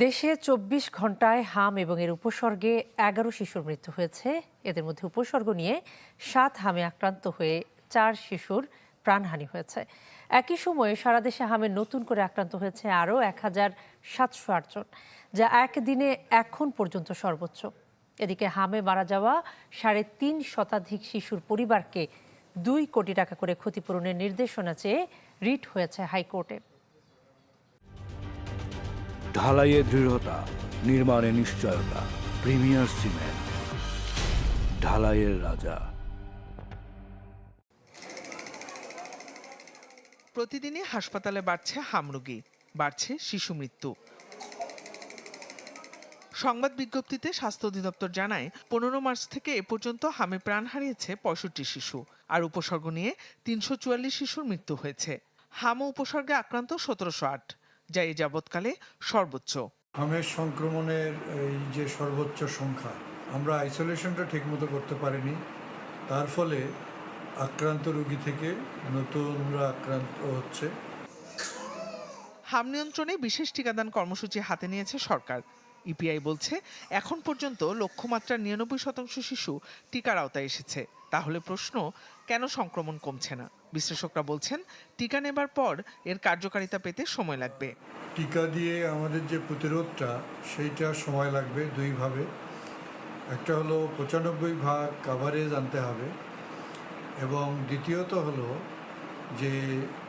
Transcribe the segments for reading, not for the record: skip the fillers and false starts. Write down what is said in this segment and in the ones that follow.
দেশে ২৪ ঘন্টায় হাম এবং এর উপসর্গে ১১ শিশুর মৃত্যু হয়েছে। এদের মধ্যে উপসর্গ নিয়ে ৭ হামে আক্রান্ত হয়ে ৪ শিশুর প্রাণহানি হয়েছে। একই সময়ে সারা দেশে হামে নতুন করে আক্রান্ত হয়েছে আরও ১,৭০৮ জন, যা একদিনে এখন পর্যন্ত সর্বোচ্চ। এদিকে হামে মারা যাওয়া ৩.৫ শতাধিক শিশুর পরিবারকে ২ কোটি টাকা করে ক্ষতিপূরণের নির্দেশনা চেয়ে রিট হয়েছে হাইকোর্টে। ঢালাইয়ে দৃঢ়তা, নির্মাণে নিশ্চয়তা। প্রিমিয়ার সিমেন্ট, ঢালাইয়ের রাজা। প্রতিদিনই হাসপাতালে বাড়ছে হামরোগী, বাড়ছে শিশু মৃত্যু। সংবাদ বিজ্ঞপ্তিতে স্বাস্থ্য অধিদপ্তর জানায় ১৫ মার্চ থেকে এ পর্যন্ত হামে প্রাণ হারিয়েছে ৬৫ শিশু, আর উপসর্গ নিয়ে ৩৪৪ শিশুর মৃত্যু হয়েছে। হাম ও উপসর্গে আক্রান্ত ১৭০৮, যা এ যাবৎকালে সর্বোচ্চ। হামের সংক্রমণের এই যে সর্বোচ্চ সংখ্যা, আমরা আইসোলেশনটা ঠিকমতো করতে পারিনি, তার ফলে আক্রান্ত রোগী থেকে নতুনরা আক্রান্ত হচ্ছে। হাম নিয়ন্ত্রণে বিশেষ টিকাদান কর্মসূচি হাতে নিয়েছে সরকার। ইপিআই বলছে এখন পর্যন্ত লক্ষ্যমাত্রার ৯৯% শিশু টিকার আওতায় এসেছে। তাহলে প্রশ্ন, কেন সংক্রমণ কমছে না? বিশ্লেষকরা বলছেন টিকা নেবার পর এর কার্যকারিতা পেতে সময় লাগবে। টিকা দিয়ে আমাদের যে প্রতিরোধটা, সেইটা সময় লাগবে দুইভাবে। একটা হলো ৯৫% কাভারেজ আনতে হবে, এবং দ্বিতীয়ত হলো যে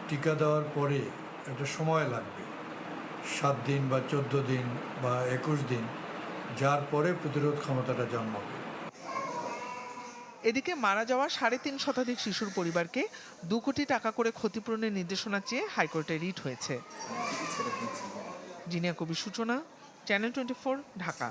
টিকা দেওয়ার পরে একটা সময় লাগবে ৭ দিন বা ১৪ দিন বা ২১ দিন, যার পরে প্রতিরোধ ক্ষমতাটা জন্মাবে। এদিকে মারা যাওয়া ৩.৫ শতাধিক শিশুর পরিবারকে ২ কোটি টাকা করে ক্ষতিপূরণের নির্দেশনা চেয়ে হাইকোর্টে রিট হয়েছে। জিনিয়া কবির সূচনা, চ্যানেল 24, ঢাকা।